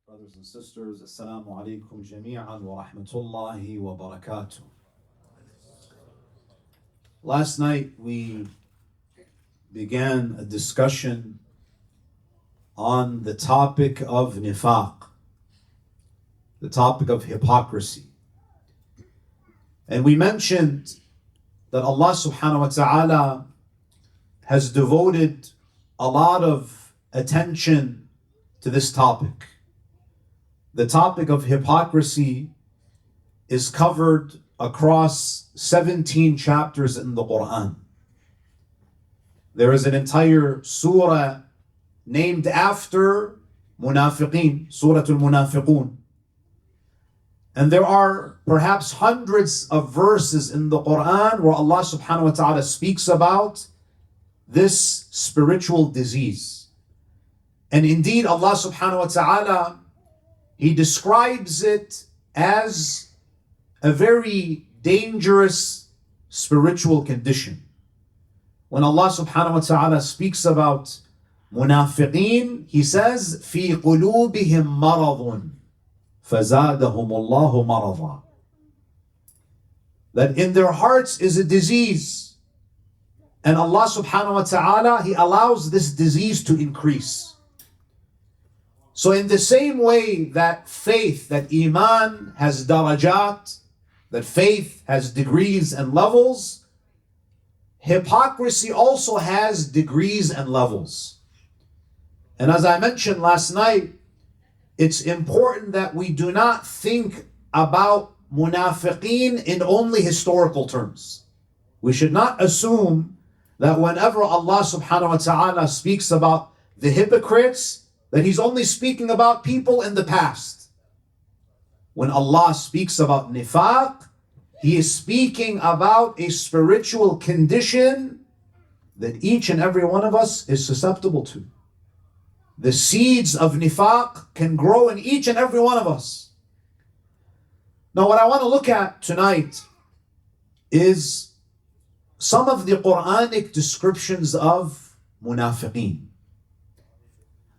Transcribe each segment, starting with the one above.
Brothers and sisters, Assalamu alaikum jami'an wa rahmatullahi wa barakatuh. Last night we began a discussion on the topic of nifaq, the topic of hypocrisy. And we mentioned that Allah subhanahu wa ta'ala has devoted a lot of attention to this topic. The topic of hypocrisy is covered across 17 chapters in the Qur'an. There is an entire surah named after munafiqeen, Surah al-Munafiqun. And there are perhaps hundreds of verses in the Qur'an where Allah subhanahu wa ta'ala speaks about this spiritual disease. And indeed Allah subhanahu wa ta'ala, He describes it as a very dangerous spiritual condition. When Allah subhanahu wa ta'ala speaks about munafiqeen, He says, فِي قُلُوبِهِمْ مَرَضٌ فَزَادَهُمُ اللَّهُ مَرَضًا. That in their hearts is a disease, and Allah subhanahu wa ta'ala, He allows this disease to increase. So in the same way that faith, that iman has darajat, that faith has degrees and levels, hypocrisy also has degrees and levels. And as I mentioned last night, it's important that we do not think about munafiqeen in only historical terms. We should not assume that whenever Allah subhanahu wa ta'ala speaks about the hypocrites, that He's only speaking about people in the past. When Allah speaks about nifaq, He is speaking about a spiritual condition that each and every one of us is susceptible to. The seeds of nifaq can grow in each and every one of us. Now what I want to look at tonight is some of the Qur'anic descriptions of munafiqeen.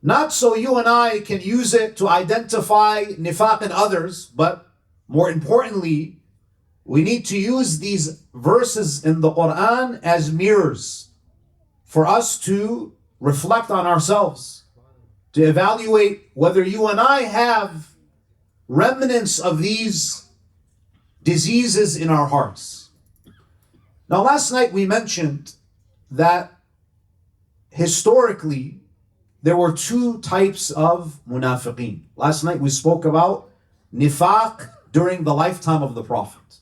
Not so you and I can use it to identify nifaq in others, but more importantly, we need to use these verses in the Qur'an as mirrors for us to reflect on ourselves, to evaluate whether you and I have remnants of these diseases in our hearts. Now, last night we mentioned that historically there were two types of munafiqeen. Last night we spoke about nifaq during the lifetime of the Prophet.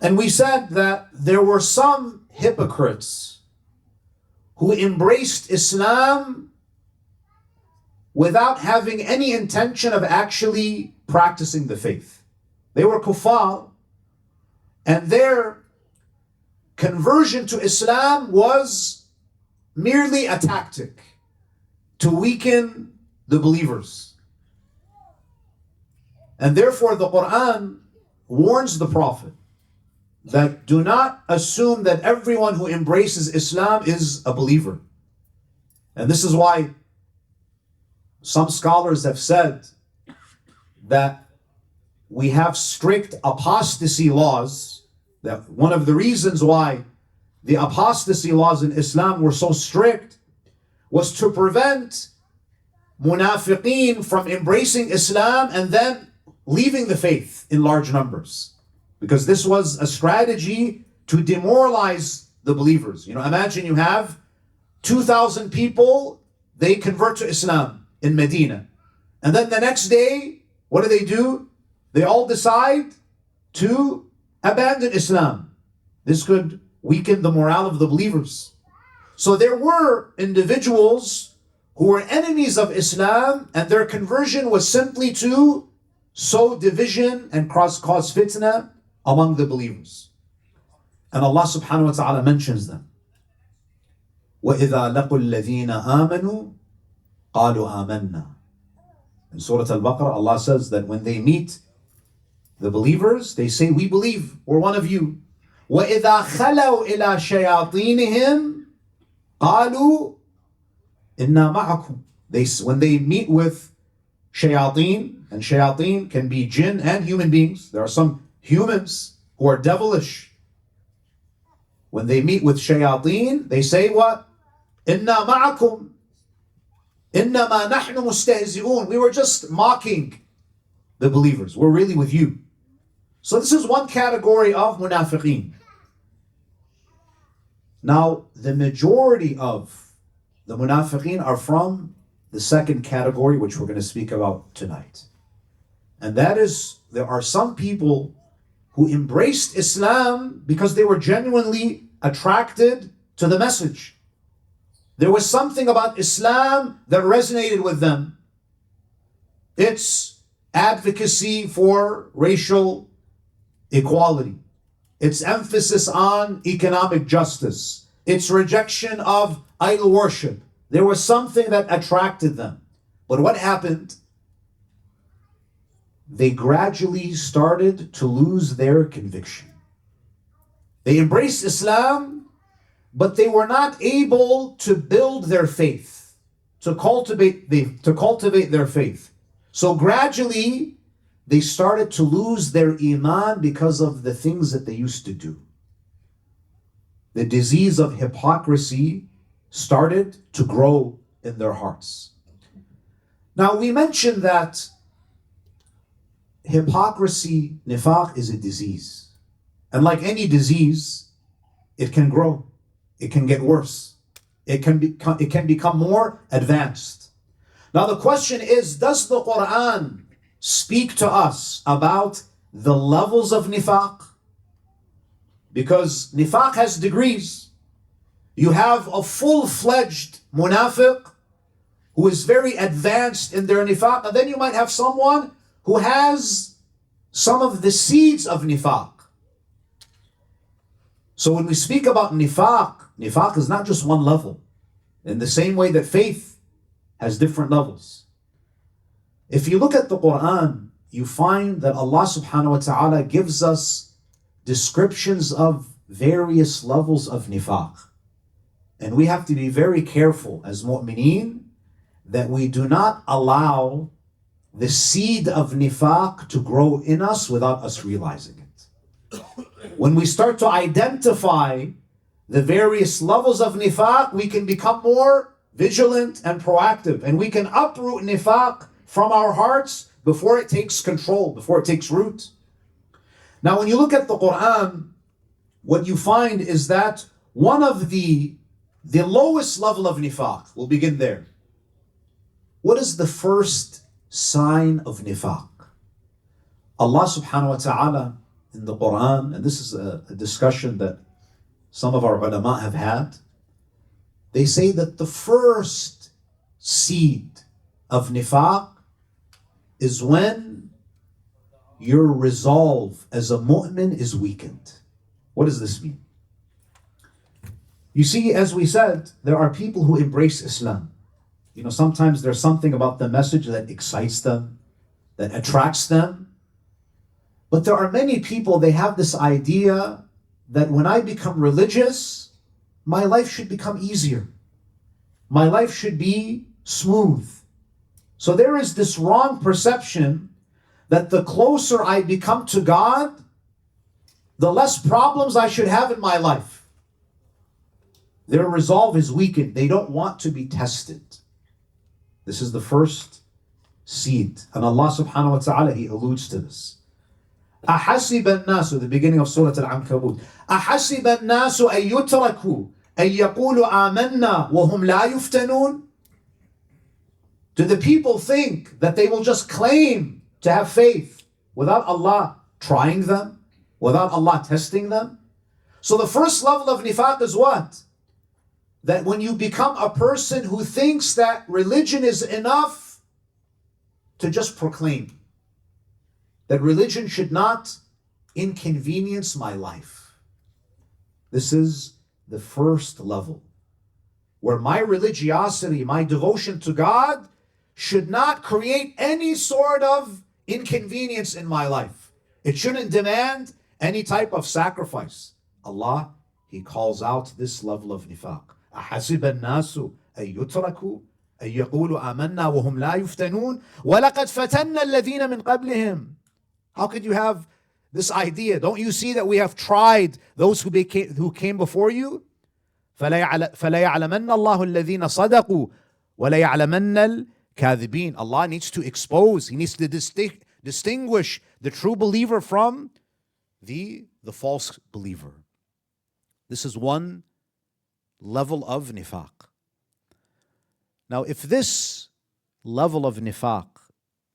And we said that there were some hypocrites who embraced Islam without having any intention of actually practicing the faith. They were kuffar, and their conversion to Islam was merely a tactic to weaken the believers. And therefore the Qur'an warns the Prophet that do not assume that everyone who embraces Islam is a believer. And this is why some scholars have said that we have strict apostasy laws, that one of the reasons why the apostasy laws in Islam were so strict was to prevent munafiqeen from embracing Islam and then leaving the faith in large numbers. Because this was a strategy to demoralize the believers. You know, imagine you have 2,000 people, they convert to Islam in Medina. And then the next day, what do? They all decide to abandon Islam. This could weaken the morale of the believers. So there were individuals who were enemies of Islam, and their conversion was simply to sow division and cause fitna among the believers. And Allah subhanahu wa ta'ala mentions them. وَإِذَا لَقُوا الَّذِينَ آمَنُوا قَالُوا آمَنَّا. In Surah Al-Baqarah, Allah says that when they meet the believers, they say, we believe, we're one of you. وَإِذَا خَلَوْا إِلَى شَيَاطِينِهِمْ قالوا إنا معكم. When they meet with shayateen, and shayateen can be jinn and human beings. There are some humans who are devilish. When they meet with shayateen, they say what? Inna ma'akum, innama nahnu mustahzi'un. We were just mocking the believers. We're really with you. So this is one category of munafiqeen. Now, the majority of the munafiqeen are from the second category, which we're going to speak about tonight. And that is, there are some people who embraced Islam because they were genuinely attracted to the message. There was something about Islam that resonated with them. Its advocacy for racial equality, its emphasis on economic justice, its rejection of idol worship. There was something that attracted them. But what happened? They gradually started to lose their conviction. They embraced Islam, but they were not able to build their faith, to cultivate their faith. So gradually, they started to lose their iman because of the things that they used to do. The disease of hypocrisy started to grow in their hearts. Now, we mentioned that hypocrisy, nifaq, is a disease. And like any disease, it can grow. It can get worse. It can become more advanced. Now the question is, does the Quran speak to us about the levels of nifaq? Because nifaq has degrees. You have a full-fledged munafiq who is very advanced in their nifaq, and then you might have someone who has some of the seeds of nifaq. So when we speak about nifaq, nifaq is not just one level. In the same way that faith has different levels. If you look at the Quran, you find that Allah subhanahu wa ta'ala gives us descriptions of various levels of nifaq. And we have to be very careful as mu'mineen that we do not allow the seed of nifaq to grow in us without us realizing it. When we start to identify the various levels of nifaq, we can become more vigilant and proactive, and we can uproot nifaq from our hearts before it takes control, before it takes root. Now, when you look at the Quran, what you find is that one of the lowest level of nifaq, we'll begin there. What is the first sign of nifaq? Allah subhanahu wa ta'ala in the Quran, and this is a discussion that some of our ulama have had, they say that the first seed of nifaq is when your resolve as a mu'min is weakened. What does this mean? You see, as we said, there are people who embrace Islam. You know, sometimes there's something about the message that excites them, that attracts them. But there are many people, they have this idea that when I become religious, my life should become easier. My life should be smooth. So there is this wrong perception that the closer I become to God, the less problems I should have in my life. Their resolve is weakened. They don't want to be tested. This is the first seed. And Allah subhanahu wa ta'ala, He alludes to this. أحسب الناس, the beginning of Surah Al-Ankabut. أحسب الناس أن يتركوا أن يقولوا آمنا وهم لا يفتنون. Do the people think that they will just claim to have faith without Allah trying them, without Allah testing them? So the first level of nifaq is what? That when you become a person who thinks that religion is enough to just proclaim, that religion should not inconvenience my life. This is the first level, where my religiosity, my devotion to God, should not create any sort of inconvenience in my life. It shouldn't demand any type of sacrifice. Allah, He calls out this level of nifaq. أَحَسِبَ النَّاسُ أَن يُتْرَكُوا أن يقولوا آمنا وهم لا يفتنون ولقد فتنا الذين من قبلهم. How could you have this idea? Don't you see that we have tried those who came before you? فلا يعلمن الله الذين صدقوا ولا يعلمن الكاذبين. Allah needs to expose, He needs to distinguish the true believer from the false believer. This is one level of nifaq. Now, if this level of nifaq,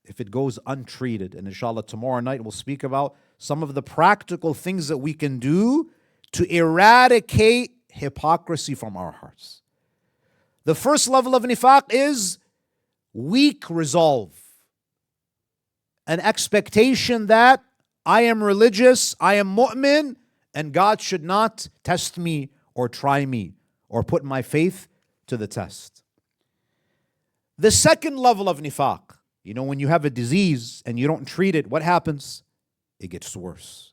if it goes untreated, and inshallah tomorrow night we'll speak about some of the practical things that we can do to eradicate hypocrisy from our hearts. The first level of nifaq is weak resolve, an expectation that I am religious, I am mu'min, and God should not test me or try me or put my faith to the test. The second level of nifaq, when you have a disease and you don't treat it, what happens? It gets worse.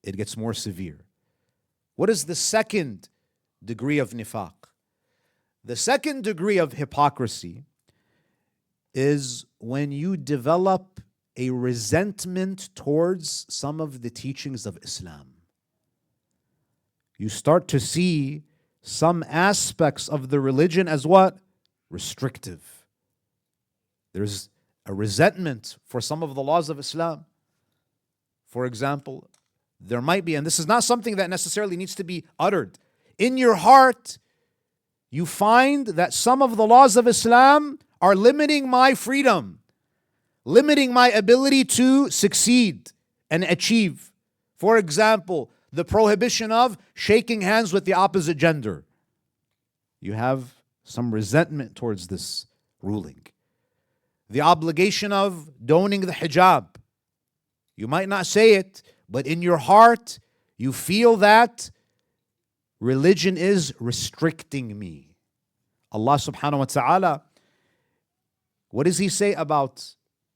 It gets more severe. What is the second degree of nifaq? The second degree of hypocrisy is when you develop a resentment towards some of the teachings of Islam. You start to see some aspects of the religion as what? Restrictive. There's a resentment for some of the laws of Islam. For example, there might be, and this is not something that necessarily needs to be uttered, in your heart, you find that some of the laws of Islam are limiting my freedom, limiting my ability to succeed and achieve. For example, the prohibition of shaking hands with the opposite gender. You have some resentment towards this ruling. The obligation of donning the hijab. You might not say it, but in your heart, you feel that religion is restricting me. Allah subhanahu wa ta'ala, what does He say about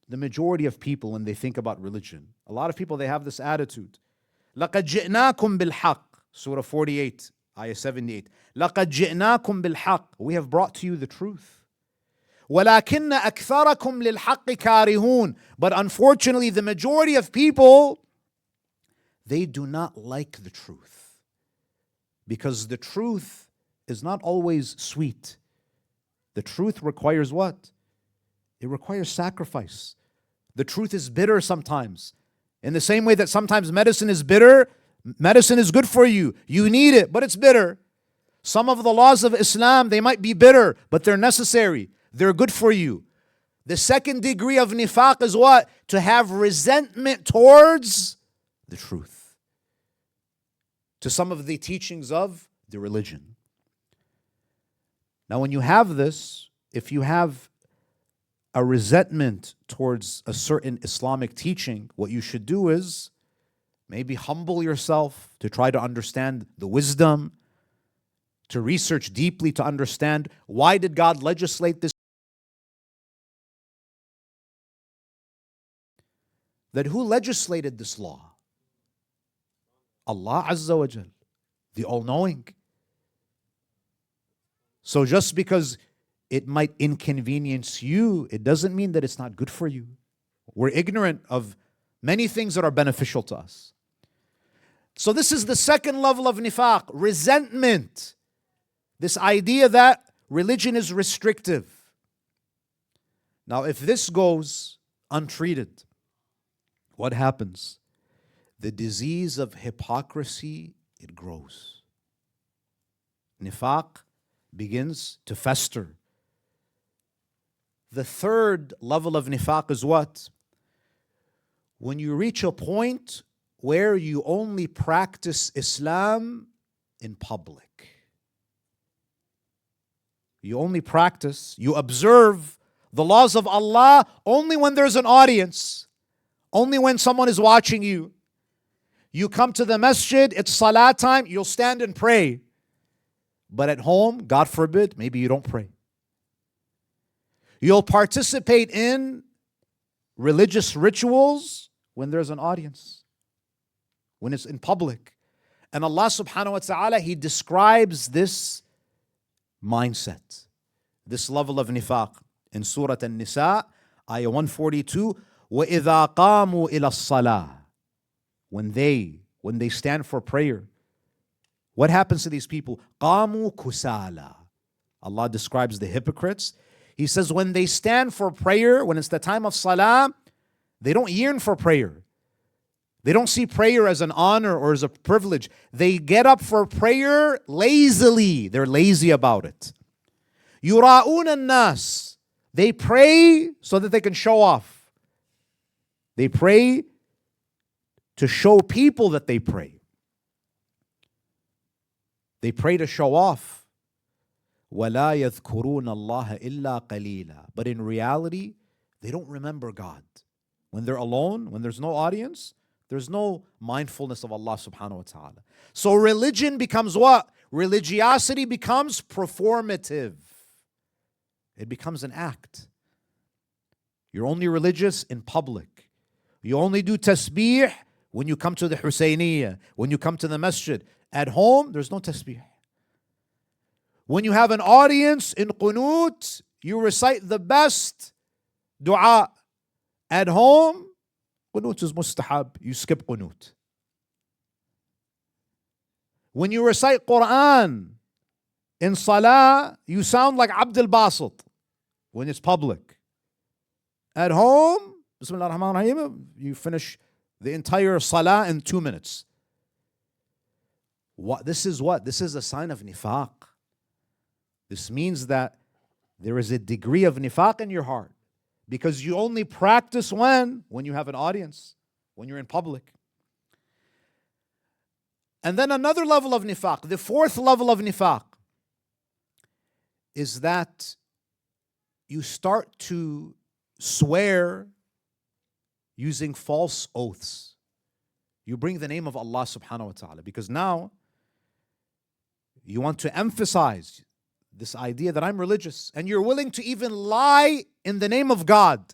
the majority of people when they think about religion? A lot of people, they have this attitude. لَقَدْ جِئْنَاكُمْ بِالْحَقِّ Surah 48, Ayah 78. لَقَدْ جِئْنَاكُمْ بِالْحَقِّ We have brought to you the truth. وَلَكِنَّ أَكْثَرَكُمْ لِلْحَقِّ كَارِهُونَ But unfortunately, the majority of people, they do not like the truth. Because the truth is not always sweet. The truth requires what? It requires sacrifice. The truth is bitter sometimes. In the same way that sometimes medicine is bitter, medicine is good for you. You need it, but it's bitter. Some of the laws of Islam, they might be bitter, but they're necessary. They're good for you. The second degree of nifaq is what? To have resentment towards the truth, to some of the teachings of the religion. Now, when you have this, if you have a resentment towards a certain Islamic teaching, what you should do is maybe humble yourself to try to understand the wisdom, to research deeply to understand why did God legislate this. That who legislated this law? Allah Azza wa Jal, the All-Knowing. So just because it might inconvenience you, it doesn't mean that it's not good for you. We're ignorant of many things that are beneficial to us. So this is the second level of nifaq, resentment. This idea that religion is restrictive. Now, if this goes untreated, what happens? The disease of hypocrisy, it grows. Nifaq begins to fester. The third level of nifaq is what? When you reach a point where you only practice Islam in public. You only practice, you observe the laws of Allah only when there's an audience, only when someone is watching you. You come to the masjid, it's salah time, you'll stand and pray. But at home, God forbid, maybe you don't pray. You'll participate in religious rituals when there's an audience, when it's in public. And Allah subhanahu wa ta'ala, He describes this mindset, this level of nifaq in Surah An-Nisa, ayah 142. وَإِذَا قَامُوا إِلَى الصَّلَاةِ When they stand for prayer, what happens to these people? قَامُوا كُسَالَى Allah describes the hypocrites. He says when they stand for prayer, when it's the time of salah, they don't yearn for prayer. They don't see prayer as an honor or as a privilege. They get up for prayer lazily. They're lazy about it. يُرَاءُونَ النَّاسِ They pray so that they can show off. They pray to show people that they pray. They pray to show off. وَلَا يَذْكُرُونَ اللَّهَ إِلَّا قَلِيلًا But in reality, they don't remember God. When they're alone, when there's no audience, there's no mindfulness of Allah subhanahu wa ta'ala. So religion becomes what? Religiosity becomes performative. It becomes an act. You're only religious in public. You only do tasbih when you come to the Husayniyah, when you come to the Masjid. At home, there's no tasbih. When you have an audience in qunut, you recite the best dua. At home, qunut is mustahab. You skip qunut. When you recite Qur'an in salah, you sound like Abd al-Basit when it's public. At home, Bismillah ar-Rahman ar-Rahim, you finish the entire salah in 2 minutes. This is what? This is a sign of nifaq. This means that there is a degree of nifaq in your heart because you only practice when you have an audience, when you're in public. And then another level of nifaq, the fourth level of nifaq, is that you start to swear using false oaths. You bring the name of Allah subhanahu wa ta'ala because now you want to emphasize this idea that I'm religious, and you're willing to even lie in the name of God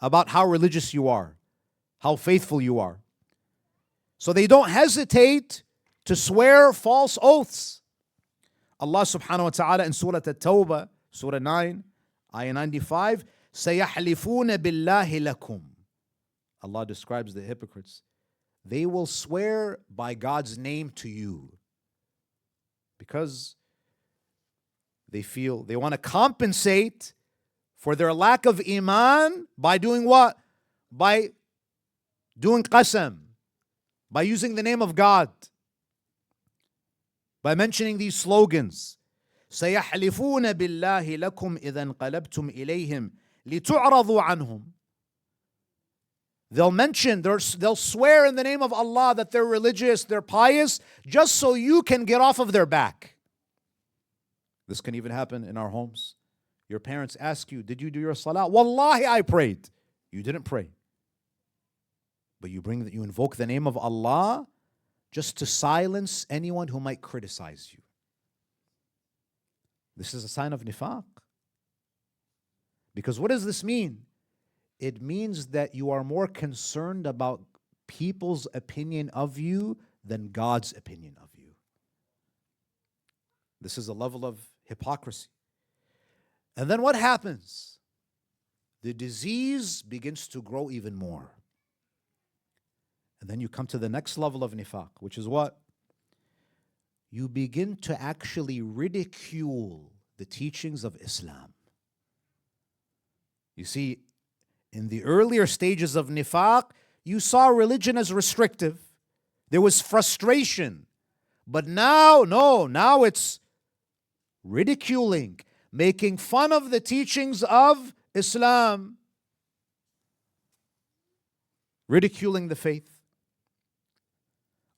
about how religious you are, how faithful you are. So they don't hesitate to swear false oaths. Allah subhanahu wa ta'ala in Surah At-Tawbah, Surah 9, Ayah 95, سَيَحْلِفُونَ بِاللَّهِ لَكُمْ Allah describes the hypocrites. They will swear by God's name to you because they feel they want to compensate for their lack of iman by doing what? By doing qasam, by using the name of God, by mentioning these slogans. سَيَحْلِفُونَ بِاللَّهِ لَكُمْ إِذَا انْقَلَبْتُمْ إِلَيْهِمْ لِتُعْرَضُوا عَنْهُمْ They'll swear in the name of Allah that they're religious, they're pious, just so you can get off of their back. This can even happen in our homes. Your parents ask you, did you do your salah? Wallahi, I prayed. You didn't pray. But you invoke the name of Allah just to silence anyone who might criticize you. This is a sign of nifaq. Because what does this mean? It means that you are more concerned about people's opinion of you than God's opinion of you. This is a level of hypocrisy. And then what happens? The disease begins to grow even more. And then you come to the next level of nifaq, which is what? You begin to actually ridicule the teachings of Islam. You see, in the earlier stages of nifaq, you saw religion as restrictive. There was frustration. But now, now it's ridiculing, making fun of the teachings of Islam, ridiculing the faith.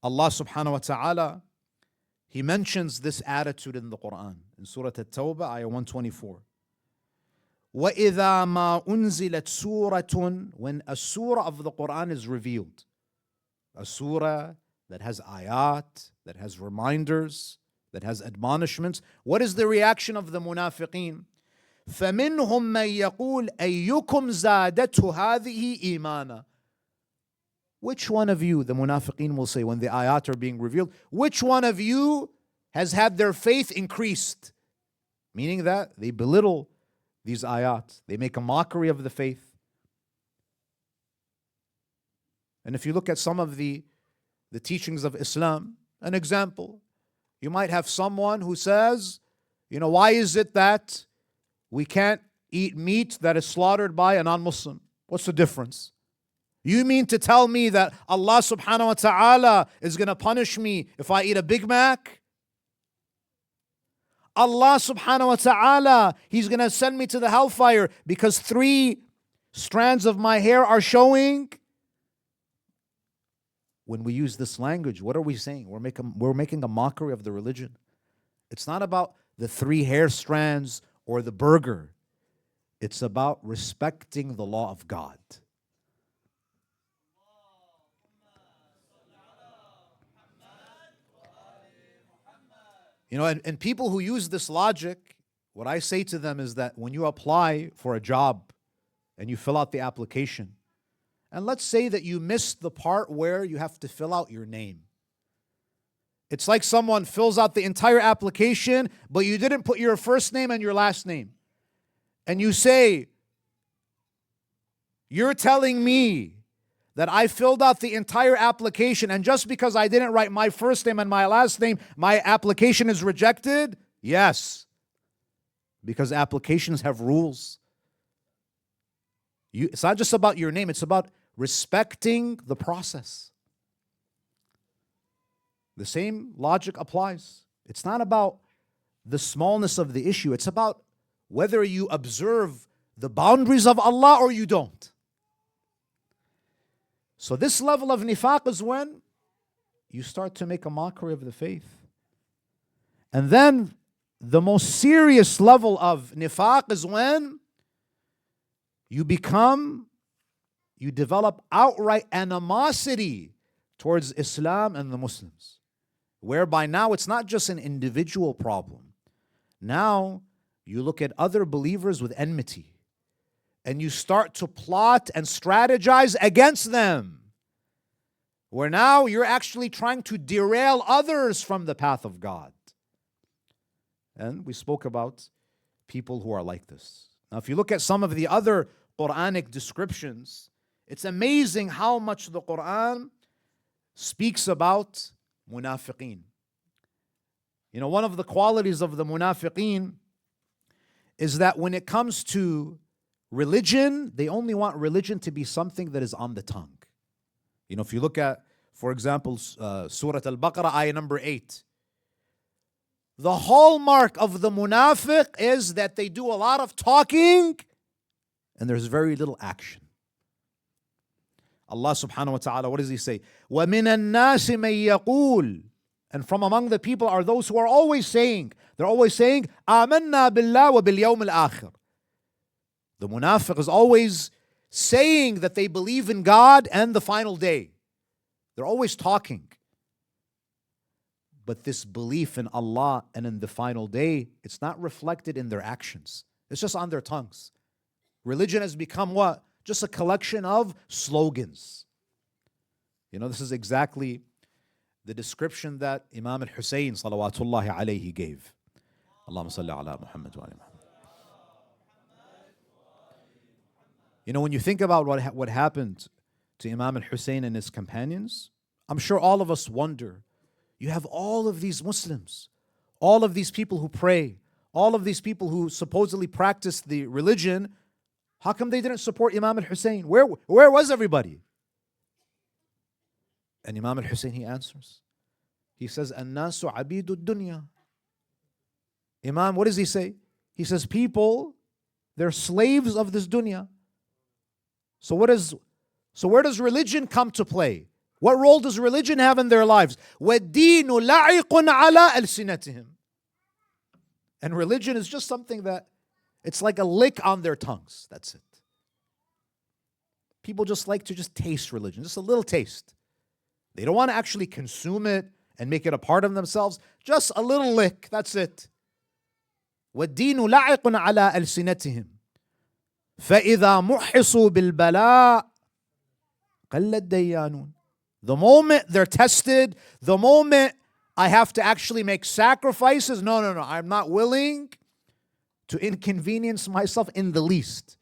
Allah subhanahu wa ta'ala, He mentions this attitude in the Quran, in Surah At-Tawbah, ayah 124. وَإِذَا مَا أُنزِلَتْ سُورَةٌ When a surah of the Quran is revealed, a surah that has ayat, that has reminders, that has admonishments, what is the reaction of the munafiqeen? فَمِنْهُمْ مَنْ يَقُولُ أَيُّكُمْ زَادَتْهُ هَذِهِ إِيمَانًا Which one of you, the munafiqeen will say when the ayat are being revealed, which one of you has had their faith increased? Meaning that they belittle these ayat. They make a mockery of the faith. And if you look at some of the teachings of Islam, an example, you might have someone who says, why is it that we can't eat meat that is slaughtered by a non-Muslim? What's the difference? You mean to tell me that Allah subhanahu wa ta'ala is going to punish me if I eat a Big Mac? Allah subhanahu wa ta'ala, He's going to send me to the hellfire because 3 strands of my hair are showing? When we use this language, what are we saying? We're making a mockery of the religion. It's not about the 3 hair strands or the burger. It's about respecting the law of God. And people who use this logic, what I say to them is that when you apply for a job and you fill out the application, and let's say that you missed the part where you have to fill out your name. It's like someone fills out the entire application, but you didn't put your first name and your last name. And you say, you're telling me that I filled out the entire application, and just because I didn't write my first name and my last name, my application is rejected? Yes. Because applications have rules. It's not just about your name, it's about respecting the process. The same logic applies. It's not about the smallness of the issue, it's about whether you observe the boundaries of Allah or you don't. So this level of nifaq is when you start to make a mockery of the faith. And then the most serious level of nifaq is when you develop outright animosity towards Islam and the Muslims, whereby now it's not just an individual problem. Now you look at other believers with enmity, and you start to plot and strategize against them, where now you're actually trying to derail others from the path of God. And we spoke about people who are like this. Now, if you look at some of the other Qur'anic descriptions, it's amazing how much the Qur'an speaks about munafiqeen. One of the qualities of the munafiqeen is that when it comes to religion, they only want religion to be something that is on the tongue. If you look at, for example, Surah Al-Baqarah, ayah number 8, the hallmark of the munafiq is that they do a lot of talking and there's very little action. Allah subhanahu wa ta'ala, what does He say? وَمِنَ النَّاسِ مَن يَقُولُ, and from among the people are those who are always saying, آمَنَّا بِاللَّهِ وَبِالْيَوْمِ الْآخِرِ. The munafiq is always saying that they believe in God and the final day. They're always talking. But this belief in Allah and in the final day, it's not reflected in their actions. It's just on their tongues. Religion has become what? Just a collection of slogans. This is exactly the description that Imam al-Hussein salawatullahi alayhi gave. Allahumma salli ala Muhammad wa ala Muhammad. When you think about what happened to Imam al-Hussein and his companions, I'm sure all of us wonder, you have all of these Muslims, all of these people who pray, all of these people who supposedly practice the religion, how come they didn't support Imam al-Hussein? Where was everybody? And Imam al-Hussein, he answers. He says, "An-nasu abidu dunya." Imam, what does he say? He says, people, they're slaves of this dunya. So where does religion come to play? What role does religion have in their lives? وَالدِّينُ لَعِقٌ عَلَىٰ أَلْسِنَتِهِمْ. And religion is just something that, it's like a lick on their tongues. That's it. People just like to just taste religion, just a little taste. They don't want to actually consume it and make it a part of themselves. Just a little lick, that's it. وَالدِّينُ لَعِقٌ عَلَىٰ أَلْسِنَتِهِمْ فَإِذَا مُحِّصُوا بِالْبَلَاءِ قَلَّ الدَّيَّانُونَ. The moment they're tested, the moment I have to actually make sacrifices, no, I'm not willing to inconvenience myself in the least.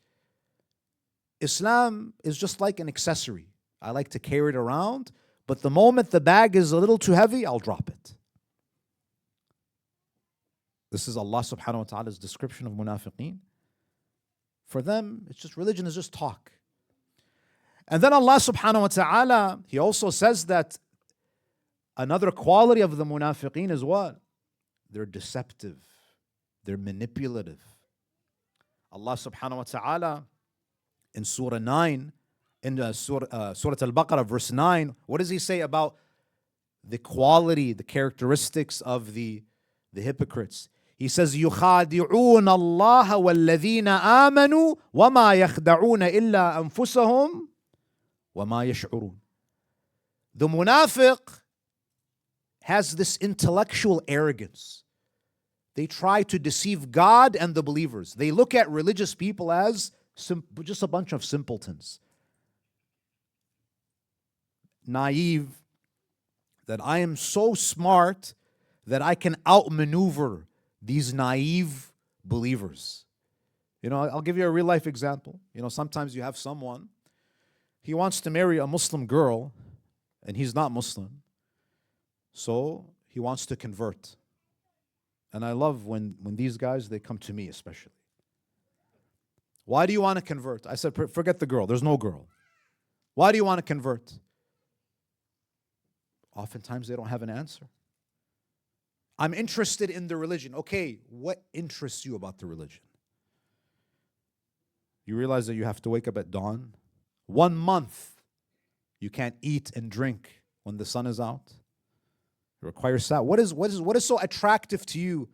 Islam is just like an accessory. I like to carry it around, but the moment the bag is a little too heavy, I'll drop it. This is Allah subhanahu wa ta'ala's description of munafiqeen. For them, it's just religion is just talk. And then Allah subhanahu wa ta'ala, He also says that another quality of the munafiqeen is what? They're deceptive. They're manipulative. Allah subhanahu wa ta'ala in Surah 9, in Surah Al-Baqarah, verse 9, what does He say about the quality, the characteristics of the hypocrites? He says, يُخَادِعُونَ اللَّهَ وَالَّذِينَ آمَنُوا وَمَا يَخْدَعُونَ إِلَّا أَنفُسَهُمْ وَمَا يَشْعُرُونَ. The munafiq has this intellectual arrogance. They try to deceive God and the believers. They look at religious people as just a bunch of simpletons. Naive, that I am so smart that I can outmaneuver these naive believers. I'll give you a real life example. Sometimes you have someone, he wants to marry a Muslim girl, and he's not Muslim. So he wants to convert. And I love when these guys, they come to me especially. Why do you want to convert? I said, forget the girl. There's no girl. Why do you want to convert? Oftentimes they don't have an answer. I'm interested in the religion. Okay, what interests you about the religion? You realize that you have to wake up at dawn? 1 month you can't eat and drink when the sun is out. It requires salat. What is so attractive to you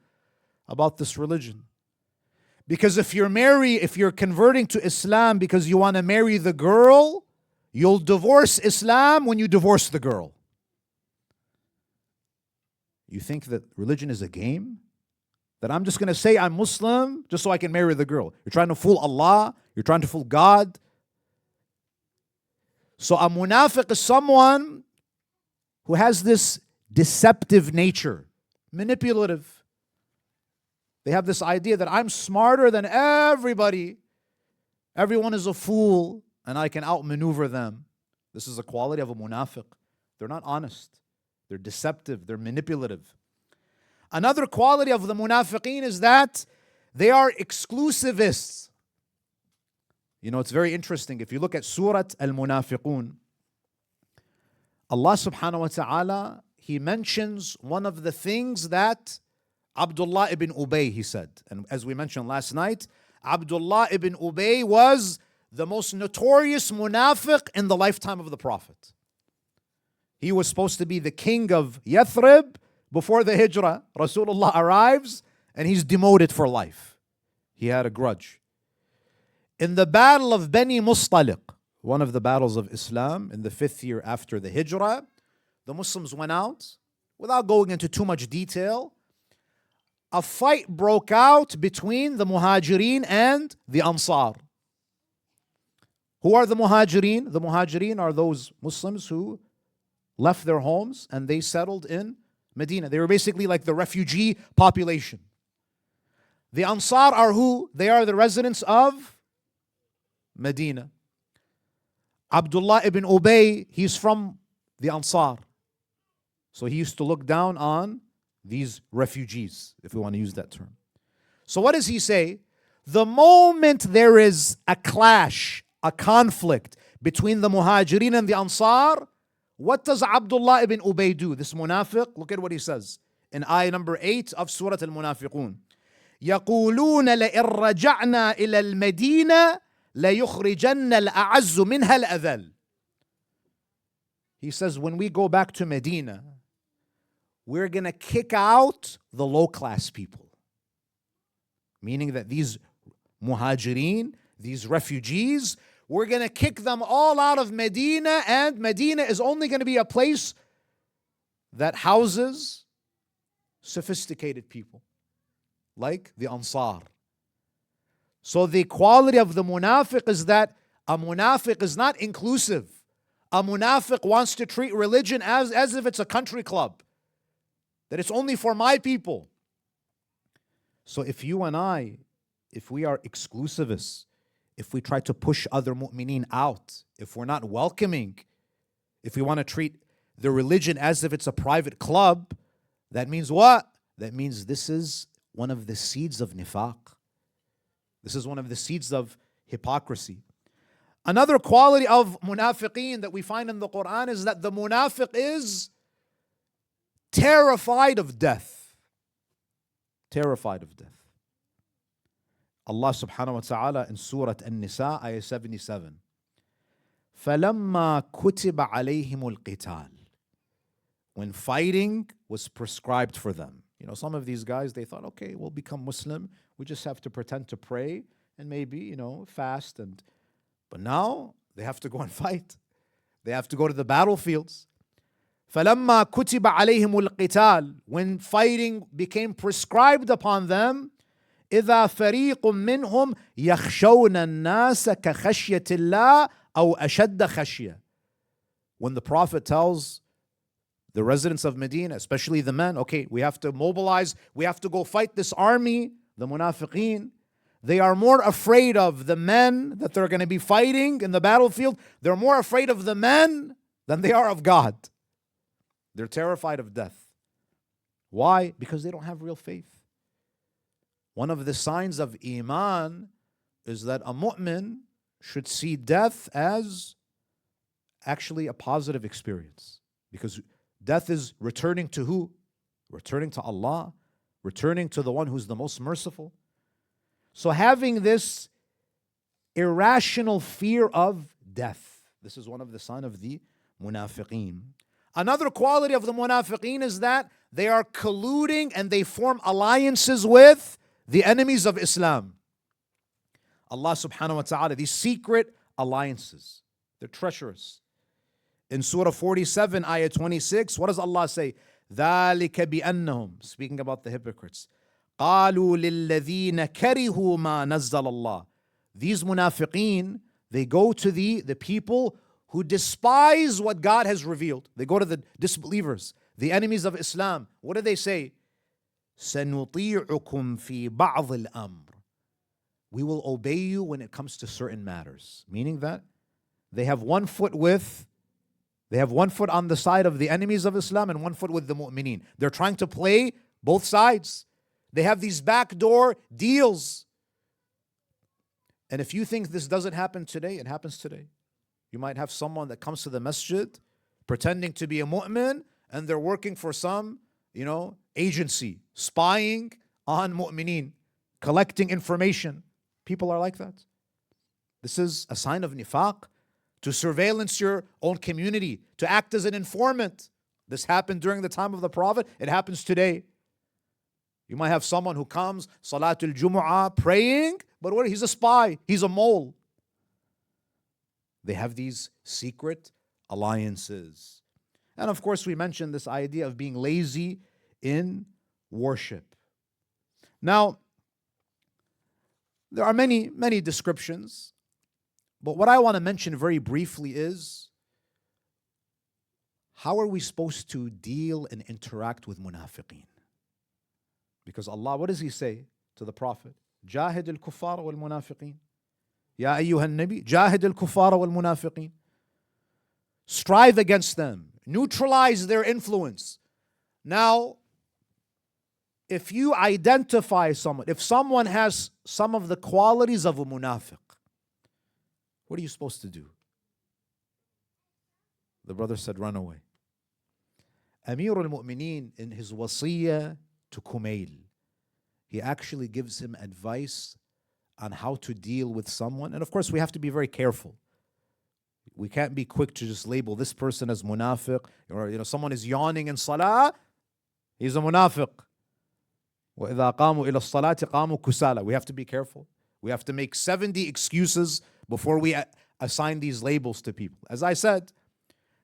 about this religion? Because if you're converting to Islam because you want to marry the girl, you'll divorce Islam when you divorce the girl. You think that religion is a game? That I'm just going to say I'm Muslim just so I can marry the girl. You're trying to fool Allah. You're trying to fool God. So a munafiq is someone who has this deceptive nature, manipulative. They have this idea that I'm smarter than everybody. Everyone is a fool and I can outmaneuver them. This is a quality of a munafiq. They're not honest. They're deceptive. They're manipulative. Another quality of the munafiqeen is that they are exclusivists. It's very interesting. If you look at Surah Al-Munafiqun, Allah subhanahu wa ta'ala, He mentions one of the things that Abdullah ibn Ubay, he said. And as we mentioned last night, Abdullah ibn Ubay was the most notorious munafiq in the lifetime of the Prophet. He was supposed to be the king of Yathrib before the Hijrah. Rasulullah arrives and he's demoted for life. He had a grudge. In the battle of Bani Mustaliq, one of the battles of Islam in the 5th year after the Hijrah, the Muslims went out. Without going into too much detail, a fight broke out between the Muhajirin and the Ansar. Who are the Muhajirin? The Muhajirin are those Muslims who left their homes and they settled in Medina. They were basically like the refugee population. The Ansar are who? They are the residents of Medina. Abdullah ibn Ubay, he's from the Ansar. So he used to look down on these refugees, if we want to use that term. So what does he say? The moment there is a clash, a conflict between the Muhajirin and the Ansar, what does Abdullah ibn Ubay do? This munafiq, look at what he says in ayah number 8 of Surah Al-Munafiqun. يَقُولُونَ لَإِن رَّجَعْنَا إِلَى الْمَدِينَةِ لَيُخْرِجَنَّ الْأَعَزُّ مِنْهَا الْأَذَلُّ. He says, when we go back to Medina, we're going to kick out the low-class people. Meaning that these muhajirin, these refugees, we're going to kick them all out of Medina, and Medina is only going to be a place that houses sophisticated people, like the Ansar. So the quality of the munafiq is that a munafiq is not inclusive. A munafiq wants to treat religion as if it's a country club, that it's only for my people. So if you and I if we are exclusivists, if we try to push other mu'mineen out, if we're not welcoming, if we want to treat the religion as if it's a private club, that means what? That means this is one of the seeds of nifaq. This is one of the seeds of hypocrisy. Another quality of munafiqeen that we find in the Quran is that the munafiq is terrified of death. Terrified of death. Allah subhanahu wa ta'ala in Surah An-Nisa, ayah 77. فَلَمَّا كُتِبَ عَلَيْهِمُ الْقِتَالِ. When fighting was prescribed for them. You know, some of these guys, they thought, okay, we'll become Muslim. We just have to pretend to pray and maybe, fast. But now they have to go and fight. They have to go to the battlefields. فَلَمَّا كُتِبَ عَلَيْهِمُ الْقِتَالِ. When fighting became prescribed upon them, إِذَا فَرِيقٌ مِّنْهُمْ يَخْشَوْنَ النَّاسَ كَخَشْيَةِ اللَّهِ أَوْ أَشَدَّ خَشْيَةً. When the Prophet tells the residents of Medina, especially the men, okay, we have to mobilize, we have to go fight this army, the munafiqeen. They are more afraid of the men that they're going to be fighting in the battlefield. They're more afraid of the men than they are of God. They're terrified of death. Why? Because they don't have real faith. One of the signs of Iman is that a mu'min should see death as actually a positive experience. Because death is returning to who? Returning to Allah, returning to the one who's the most merciful. So having this irrational fear of death, this is one of the signs of the munafiqeen. Another quality of the munafiqeen is that they are colluding and they form alliances with the enemies of Islam. Allah subhanahu wa ta'ala, these secret alliances, they're treacherous. In Surah 47, ayah 26, what does Allah say? ذَلِكَ بِأَنَّهُمْ, speaking about the hypocrites. قَالُوا لِلَّذِينَ كَرِهُوا مَا نَزَّلَ اللَّهِ. These munafiqeen, they go to the people who despise what God has revealed. They go to the disbelievers, the enemies of Islam. What do they say? سَنُطِيعُكُمْ فِي بَعْضِ الْأَمْرِ. We will obey you when it comes to certain matters. Meaning that they have one foot on the side of the enemies of Islam and one foot with the mu'mineen. They're trying to play both sides. They have these backdoor deals. And if you think this doesn't happen today, it happens today. You might have someone that comes to the masjid pretending to be a mu'min and they're working for some, agency, spying on mu'mineen, collecting information. People are like that. This is a sign of nifaq, to surveillance your own community, to act as an informant. This happened during the time of the Prophet. It happens today. You might have someone who comes, Salatul Jumu'ah, praying, but what? He's a spy. He's a mole. They have these secret alliances. And of course, we mentioned this idea of being lazy in worship. Now, there are many, many descriptions, but what I want to mention very briefly is, how are we supposed to deal and interact with munafiqeen? Because Allah, what does He say to the Prophet? Jahid al-kuffar wal-munafiqeen. Ya ayyuhan nabi, jahid al-kuffar wal-munafiqeen. Strive against them. Neutralize their influence. Now, if you identify someone, if someone has some of the qualities of a munafiq, what are you supposed to do? The brother said, run away. Amir al-Mu'mineen, in his wasiyah to Kumail, he actually gives him advice on how to deal with someone. And of course, we have to be very careful. We can't be quick to just label this person as munafiq, or someone is yawning in salah, he's a munafiq. وَإِذَا قَامُوا إِلَى الصَّلَاةِ قَامُوا كُسَالَى. We have to be careful. We have to make 70 excuses before we assign these labels to people. As I said,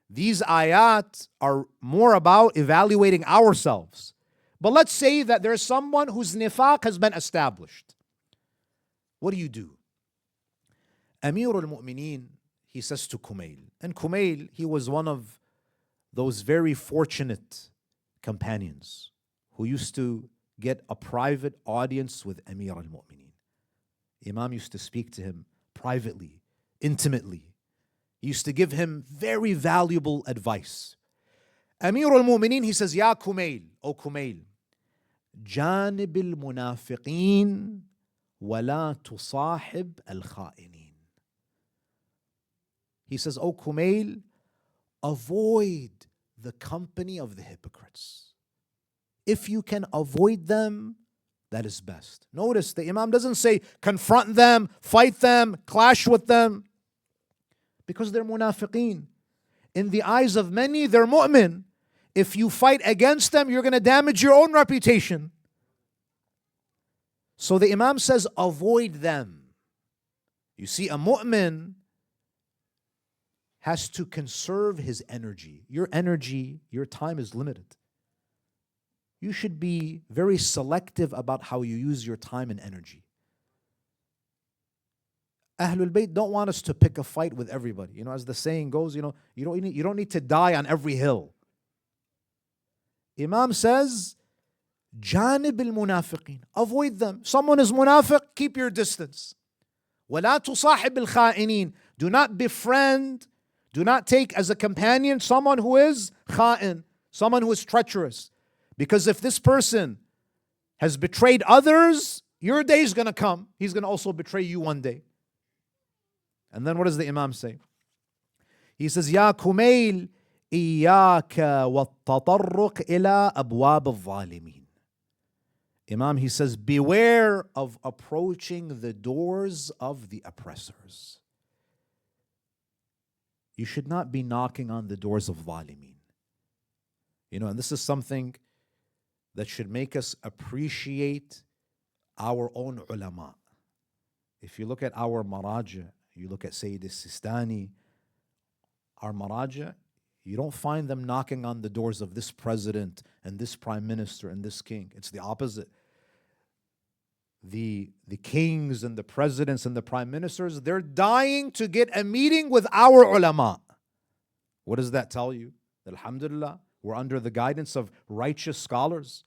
these ayat are more about evaluating ourselves. But let's say that there's someone whose nifaq has been established. What do? Amir al-Mu'mineen, he says to Kumail. And Kumail, he was one of those very fortunate companions who used to get a private audience with Amir al-Mu'mineen. Imam used to speak to him privately, intimately. He used to give him very valuable advice. Amir al-Mu'mineen, he says, Ya Kumail, O Kumail, جانب المنافقين ولا تصاحب الخائنين. He says, O Kumail, avoid the company of the hypocrites. If you can avoid them, that is best. Notice the Imam doesn't say confront them, fight them, clash with them, because they're munafiqeen. In the eyes of many, they're mu'min. If you fight against them, you're going to damage your own reputation. So the Imam says, avoid them. You see, a mu'min has to conserve his energy. Your energy, your time is limited. You should be very selective about how you use your time and energy. Ahlul Bayt don't want us to pick a fight with everybody. As the saying goes, you don't need to die on every hill. Imam says, Janib al-munafiqin. Avoid them. Someone is munafiq, keep your distance. وَلَا تُصَاحِبِ الْخَائِنِينَ. Do not befriend, do not take as a companion someone who is kha'in, someone who is treacherous. Because if this person has betrayed others, your day is going to come. He's going to also betray you one day. And then what does the Imam say? He says, Ya Kumail, إِيَّاكَ وَالتَّطَرُّقِ إِلَىٰ أَبْوَابِ الظَّالِمِينَ. Imam, he says, beware of approaching the doors of the oppressors. You should not be knocking on the doors of zalimeen. And this is something that should make us appreciate our own ulama. If you look at our maraja, you look at Sayyid al-Sistani, our maraja, you don't find them knocking on the doors of this president and this prime minister and this king. It's the opposite. The kings and the presidents and the prime ministers, they're dying to get a meeting with our ulama. What does that tell you? Alhamdulillah, we're under the guidance of righteous scholars.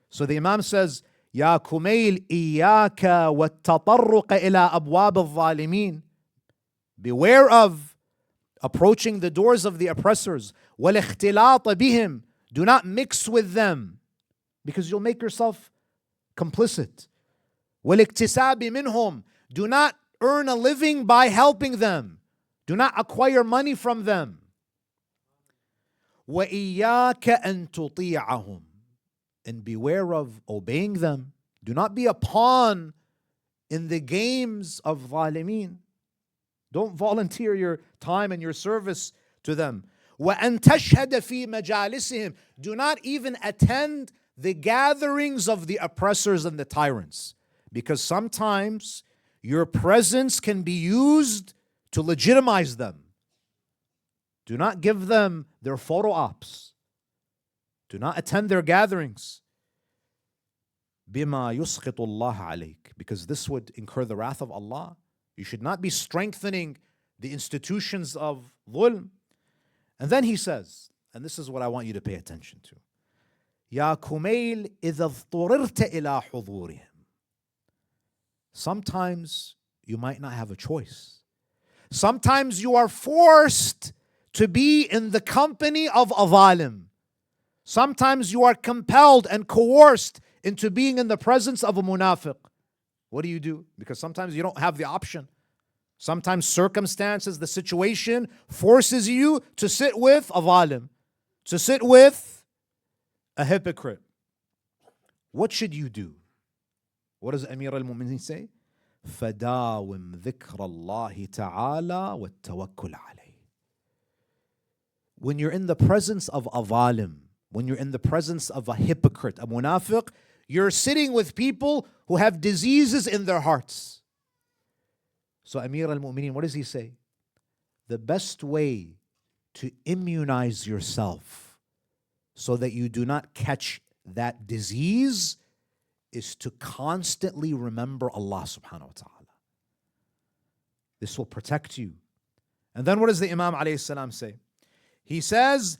So the Imam says, Ya Kumail, iyaka wattatarruqa ila abwab al-zalimin. Beware of approaching the doors of the oppressors. Wal-ikhtilat bihim. Do not mix with them, because you'll make yourself complicit. Wal-iktisab minhum. Do not earn a living by helping them. Do not acquire money from them. وَإِيَّاكَ أَن تُطِيعَهُمْ. And beware of obeying them. Do not be a pawn in the games of zalimeen. Don't volunteer your time and your service to them. وَأَن تَشْهَدَ فِي مَجَالِسِهِمْ. Do not even attend the gatherings of the oppressors and the tyrants. Because sometimes your presence can be used to legitimize them. Do not give them their photo ops. Do not attend their gatherings. بِمَا يُسْخِطُ اللَّهَ عَلَيْكَ. Because this would incur the wrath of Allah. You should not be strengthening the institutions of dhulm. And then he says, and this is what I want you to pay attention to. يَا كُمَيْلْ إِذَا اضْطُرِرْتَ إِلَىٰ حُضُورِهِمْ. Sometimes you might not have a choice. Sometimes you are forced to be in the company of a zalim. Sometimes you are compelled and coerced into being in the presence of a munafiq. What do? Because sometimes you don't have the option. Sometimes circumstances, the situation forces you to sit with a zalim, to sit with a hypocrite. What should you do? What does Amir al-Mu'mineen say? فَدَاوِمْ ذِكْرَ اللَّهِ تَعَالَى وَالتَّوَكُّلْ عَلَيْهِ. When you're in the presence of a zalim, when you're in the presence of a hypocrite, a munafiq, you're sitting with people who have diseases in their hearts. So Amir al-Mu'mineen, what does he say? The best way to immunize yourself so that you do not catch that disease is to constantly remember Allah subhanahu wa ta'ala. This will protect you. And then what does the Imam alayhi salam say? He says,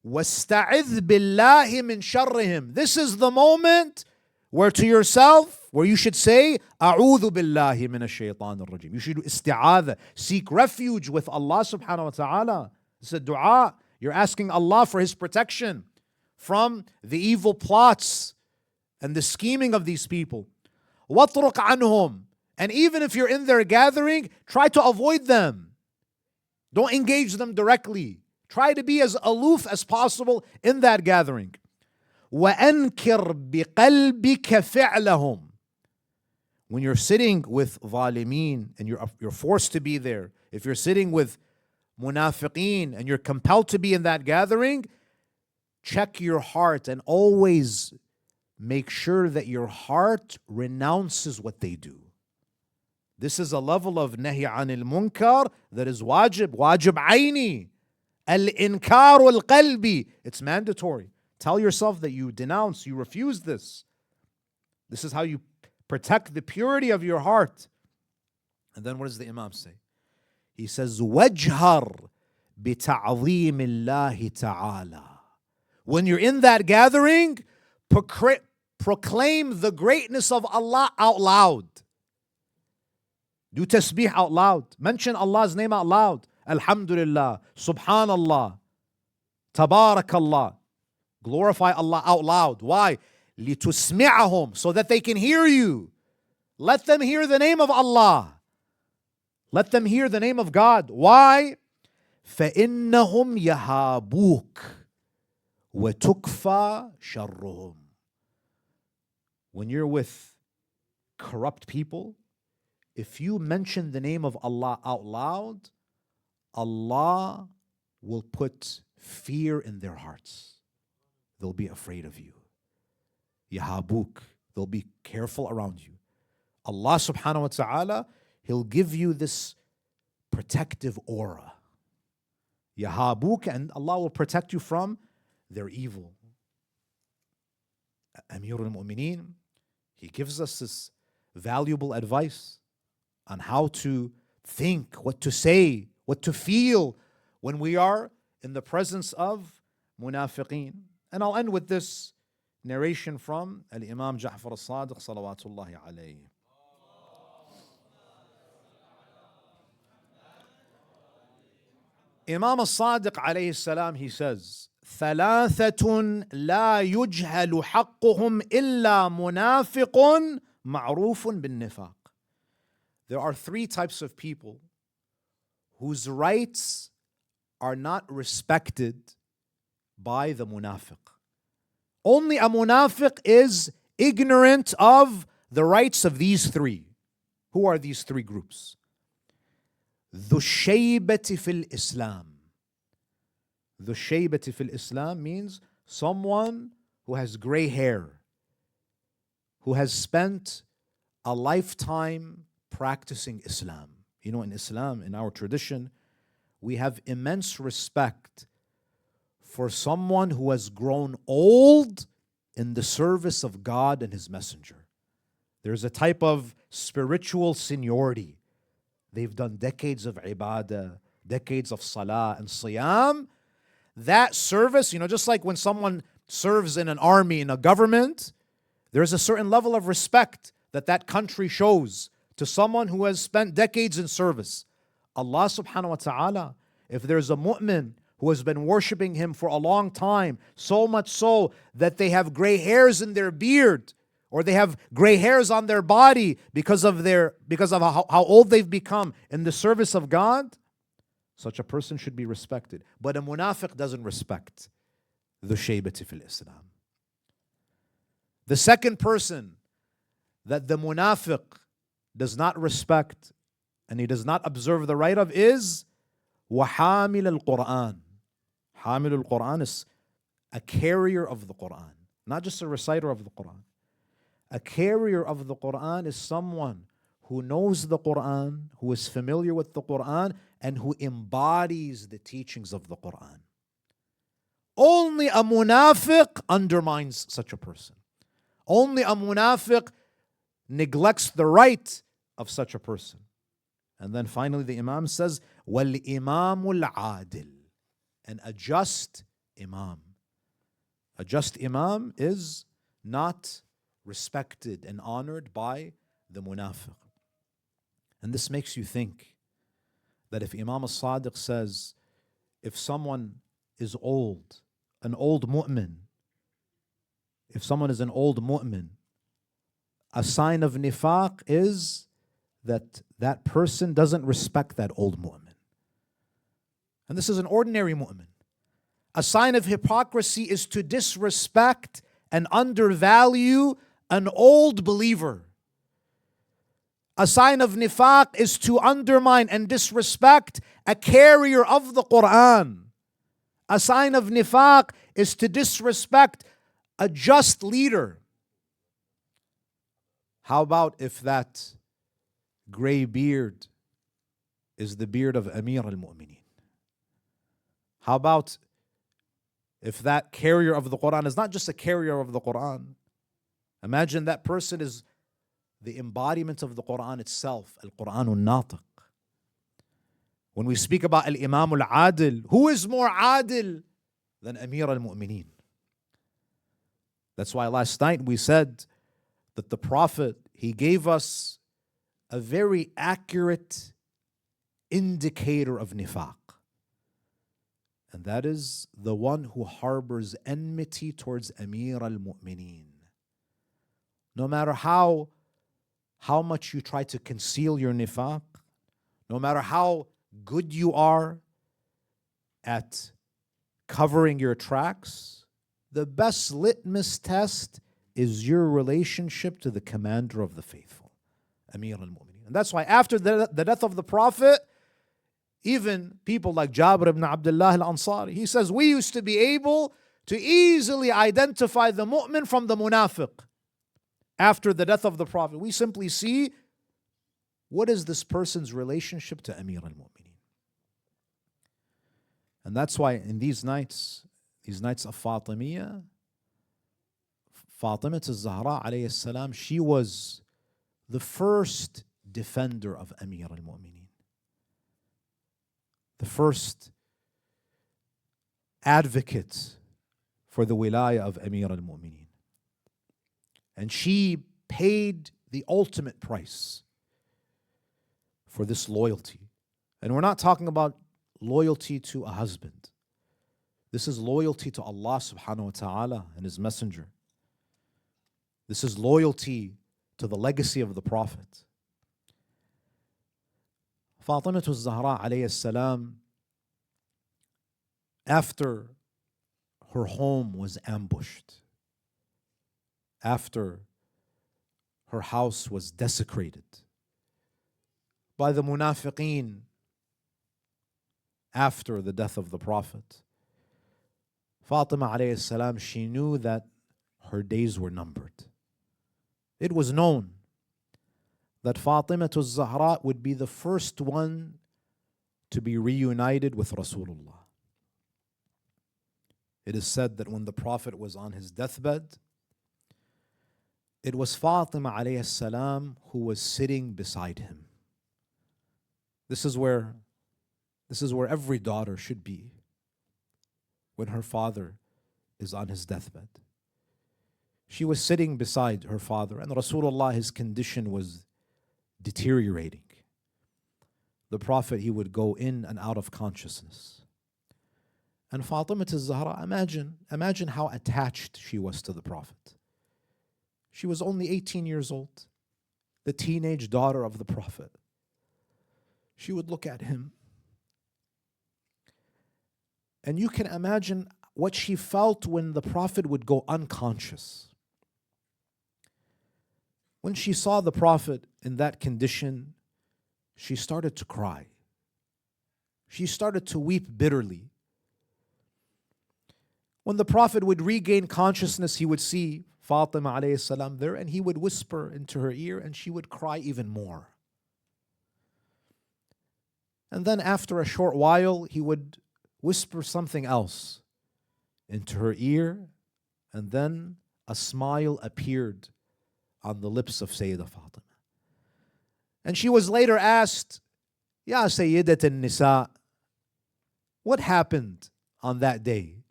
وَاسْتَعِذْ بِاللَّهِ مِنْ شَرِّهِمْ. This is the moment where to yourself, where you should say, أعوذ بالله من الشيطان الرجيم. You should isti'adha, seek refuge with Allah subhanahu wa ta'ala. It's a dua. You're asking Allah for His protection from the evil plots and the scheming of these people. وَاتْرُكْ عَنْهُمْ. And even if you're in their gathering, try to avoid them. Don't engage them directly. Try to be as aloof as possible in that gathering. وَأَنْكِرْ بِقَلْبِكَ فِعْلَهُمْ. When you're sitting with ظالمين and you're forced to be there, if you're sitting with munafiqeen and you're compelled to be in that gathering, check your heart and always make sure that your heart renounces what they do. This is a level of nahi anil munkar that is wajib aini. Al-inkar al-qalbi. It's mandatory. Tell yourself that you denounce, you refuse this. This is how you protect the purity of your heart. And then what does the Imam say? He says, وَاجْهَرْ بِتَعْظِيمِ اللَّهِ تَعَالَى. When you're in that gathering, proclaim the greatness of Allah out loud. Do tasbih out loud. Mention Allah's name out loud. Alhamdulillah, Subhanallah, Tabarakallah. Glorify Allah out loud. Why? لِتُسْمِعَهُمْ. So that they can hear you. Let them hear the name of Allah. Let them hear the name of God. Why? فَإِنَّهُمْ يَهَابُوكَ وَتُكْفَى شَرُّهُمْ. When you're with corrupt people, if you mention the name of Allah out loud, Allah will put fear in their hearts. They'll be afraid of you. Yahabuk. They'll be careful around you. Allah subhanahu wa ta'ala, He'll give you this protective aura. Yahabuk, and Allah will protect you from their evil. Amir al-Mu'mineen, he gives us this valuable advice on how to think, what to say, what to feel when we are in the presence of munafiqeen. And I'll end with this narration from Al-Imam Ja'far al-Sadiq salawatullahi alayhi. Imam al-Sadiq alayhi salam, he says, ثلاثة لا يجهل حقهم إلا منافق معروف بالنفاق. There are three types of people whose rights are not respected by the munafiq. Only a munafiq is ignorant of the rights of these three. Who are these three groups? ذو الشيبة في الإسلام. ذو الشيبة في الإسلام means someone who has gray hair, who has spent a lifetime practicing Islam. You know, in Islam, in our tradition, we have immense respect for someone who has grown old in the service of God and His Messenger. There's a type of spiritual seniority. They've done decades of ibadah, decades of salah and siyam. That service, you know, just like when someone serves in an army, in a government, there's a certain level of respect that that country shows to someone who has spent decades in service. Allah subhanahu wa ta'ala, if there's a mu'min who has been worshiping Him for a long time, so much so that they have gray hairs in their beard, or they have gray hairs on their body because of how old they've become in the service of God, such a person should be respected. But a munafiq doesn't respect the shaybati fil Islam. The second person that the munafiq does not respect and he does not observe the right of is وَحَامِلَ الْقُرْآنِ. Hamil al-Quran is a carrier of the Quran, not just a reciter of the Quran. A carrier of the Quran is someone who knows the Quran, who is familiar with the Quran, and who embodies the teachings of the Quran. Only a munafiq undermines such a person. Only a munafiq neglects the right of such a person. And then finally the Imam says, وَالْإِمَامُ الْعَادِلِ. And a just Imam. A just Imam is not respected and honored by the munafiq. And this makes you think that if Imam al-Sadiq says, if someone is old, an old mu'min, if someone is an old mu'min, a sign of nifaq is that that person doesn't respect that old mu'min. And this is an ordinary mu'min. A sign of hypocrisy is to disrespect and undervalue an old believer. A sign of nifaq is to undermine and disrespect a carrier of the Qur'an. A sign of nifaq is to disrespect a just leader. How about if that gray beard is the beard of Amir al-Mu'mineen? How about if that carrier of the Qur'an is not just a carrier of the Qur'an? Imagine that person is the embodiment of the Qur'an itself, al-Qur'an al-Natiq. When we speak about al-Imam al-Adil, who is more adil than Amir al-Mu'mineen? That's why last night we said that the Prophet, he gave us a very accurate indicator of nifaq. And that is the one who harbors enmity towards Amir al-Mu'mineen. No matter how much you try to conceal your nifaq, no matter how good you are at covering your tracks, the best litmus test is your relationship to the commander of the faithful, Amir al-Mu'mineen. And that's why after the death of the Prophet, even people like Jabir ibn Abdullah al-Ansari, he says, we used to be able to easily identify the mu'min from the munafiq. After the death of the Prophet, we simply see what is this person's relationship to Amir al-Mu'mineen. And that's why in these nights of Fatimiyyah, Fatimiyyah al-Zahra alayhi salam, she was the first defender of Amir al-Mu'mineen. The first advocate for the wilayah of Amir al-Mu'mineen. And she paid the ultimate price for this loyalty. And we're not talking about loyalty to a husband. This is loyalty to Allah subhanahu wa ta'ala and His Messenger. This is loyalty to the legacy of the Prophet. Fatimiyyah al-Zahra alayhi salam, after her home was ambushed, after her house was desecrated by the munafiqeen after the death of the Prophet, Fatima alayhi salam, she knew that her days were numbered. It was known that Fatima al-Zahra would be the first one to be reunited with Rasulullah. It is said that when the Prophet was on his deathbed, it was Fatima alayhi salam who was sitting beside him. This is where every daughter should be when her father is on his deathbed. She was sitting beside her father, and Rasulullah, his condition was deteriorating. The Prophet, he would go in and out of consciousness. And Fatimiyyah al-Zahra, imagine how attached she was to the Prophet. She was only 18 years old, the teenage daughter of the Prophet. She would look at him, and you can imagine what she felt when the Prophet would go unconscious. When she saw the Prophet in that condition, she started to cry. She started to weep bitterly. When the Prophet would regain consciousness, he would see Fatima alayhi salam there, and he would whisper into her ear, and she would cry even more. And then after a short while, he would whisper something else into her ear, and then a smile appeared on the lips of Sayyidah Fatima. And she was later asked, Ya Sayyidat al-Nisa, what happened on that day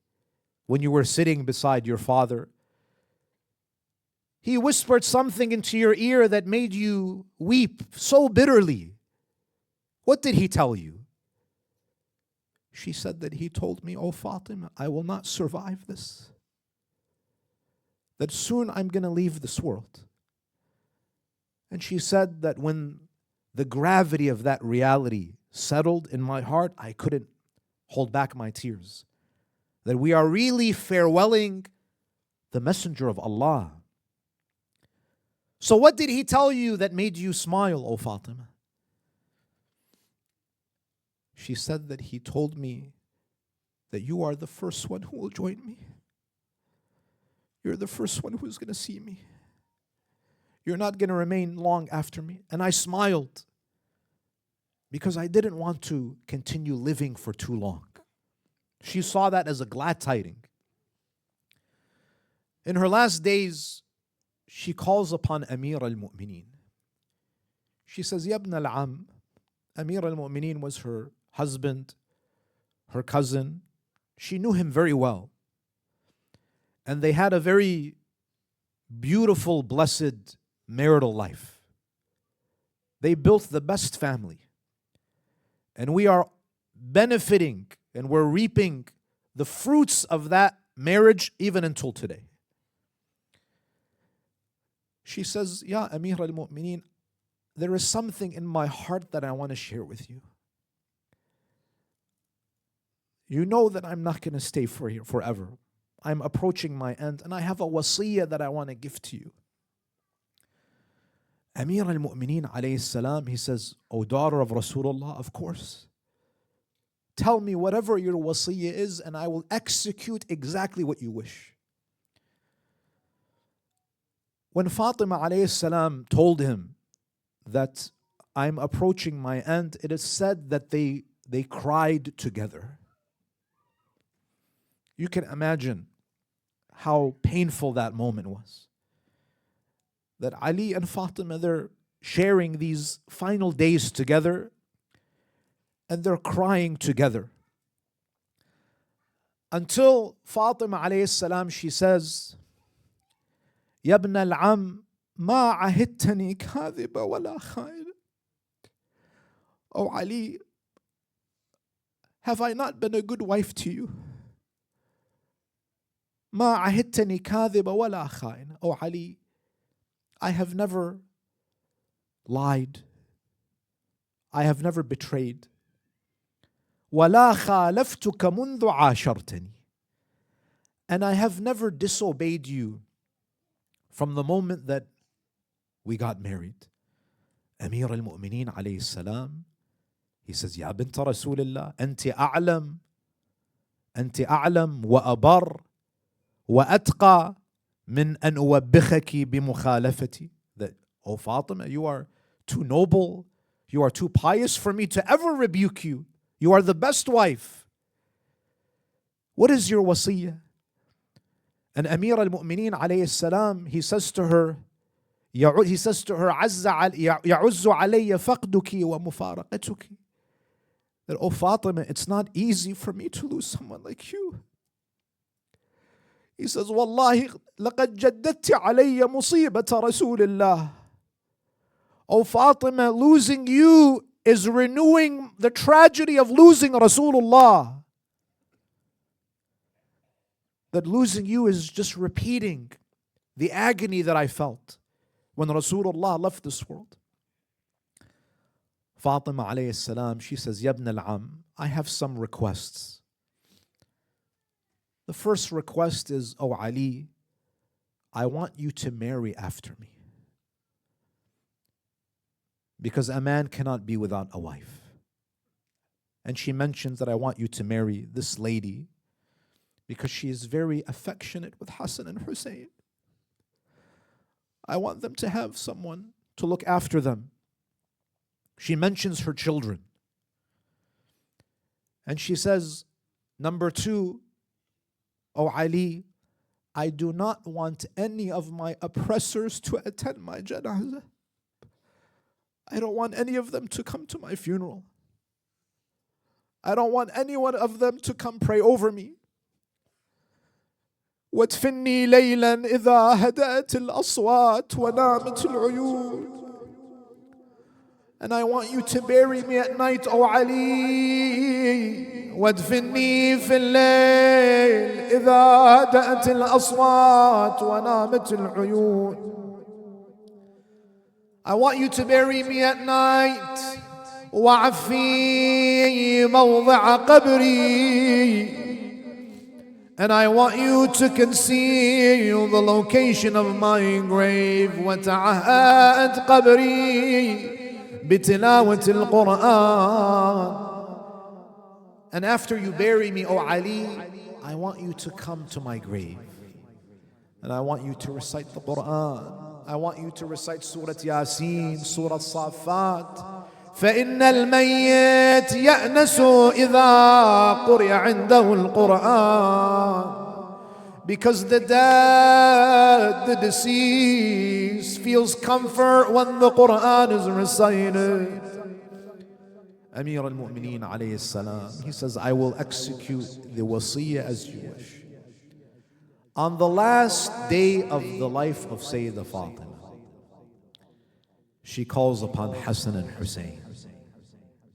when you were sitting beside your father? He whispered something into your ear that made you weep so bitterly. What did he tell you? She said that he told me, "Oh Fatima, I will not survive this. That soon I'm going to leave this world." And she said that when the gravity of that reality settled in my heart, I couldn't hold back my tears. That we are really farewelling the Messenger of Allah. So what did he tell you that made you smile, O Fatima? She said that he told me that you are the first one who will join me. You're the first one who's going to see me. You're not going to remain long after me. And I smiled because I didn't want to continue living for too long. She saw that as a glad tiding. In her last days, she calls upon Amir al-Mu'mineen. She says, "Ya ibn al-Am." Amir al-Mu'mineen was her husband, her cousin. She knew him very well. And they had a very beautiful, blessed marital life. They built the best family. And we are benefiting and we're reaping the fruits of that marriage even until today. She says, "Ya Amir al-Mu'mineen, there is something in my heart that I want to share with you. You know that I'm not going to stay for here forever. I'm approaching my end and I have a wasiyah that I want to give to you." Amir al-Mu'mineen alayhi salam, he says, "O daughter of Rasulullah, of course. Tell me whatever your wasiyah is and I will execute exactly what you wish." When Fatima alayhi salam told him that I'm approaching my end, it is said that they cried together. You can imagine how painful that moment was. That Ali and Fatima, they're sharing these final days together and they're crying together. Until Fatima alayhi salam, she says, "Ya ibn al-Am, ma ahidtani kadhiba wala khair." "Oh Ali, have I not been a good wife to you? Ma ahidtani kadhiba wala khair." "Oh Ali, I have never lied. I have never betrayed. وَلَا خَالَفْتُكَ مُنْذُ عَاشَرْتَنِي." And I have never disobeyed you from the moment that we got married. Amir al-Mu'mineen alayhi salam, he says, "Ya bint Rasulillah, أنت أعلم وأبر وأتقى من أن أوبخك بمخالفتي." That, "Oh Fatima, you are too noble, you are too pious for me to ever rebuke you. You are the best wife. What is your wasiyah?" And Amir al-Mu'mineen alayhi salam, he says to her, يعز علي فقدك ومفارقتك. That, "Oh Fatima, it's not easy for me to lose someone like you." He says, "Wallahi لقد جددت علي مصيبة رسول الله." "Oh Fatima, losing you is renewing the tragedy of losing Rasulullah." That losing you is just repeating the agony that I felt when Rasulullah left this world. Fatima alayhi salam, she says, "Ya ibn al-Am, I have some requests. The first request is, oh Ali, I want you to marry after me. Because a man cannot be without a wife." And she mentions that I want you to marry this lady because she is very affectionate with Hassan and Hussein. I want them to have someone to look after them. She mentions her children. And she says, number two, "Oh Ali, I do not want any of my oppressors to attend my janazah. I don't want any of them to come to my funeral. I don't want any one of them to come pray over me. وادفني ليلا إذا هدأت الأصوات ونامت العيون. And I want you to bury me at night, O Ali. وادفني في الليل إذا هدأت الأصوات ونامت العيون. I want you to bury me at night. وعفي موضع قبري. And I want you to conceal the location of my grave. وتعهد قبري بتلاوة القرآن. And after you bury me, O Ali, I want you to come to my grave. And I want you to recite the Qur'an. I want you to recite Surah Yasin, Surah Safat. فإن الميت يأنس إذا قرئ عنده القرآن. Because the dead, the deceased, feels comfort when the Qur'an is recited. Amir al-Mu'mineen alayhi salam, he says, I will execute the wasiyah as you wish. On the last day of the life of Sayyidah Fatima, she calls upon Hassan and Hussein.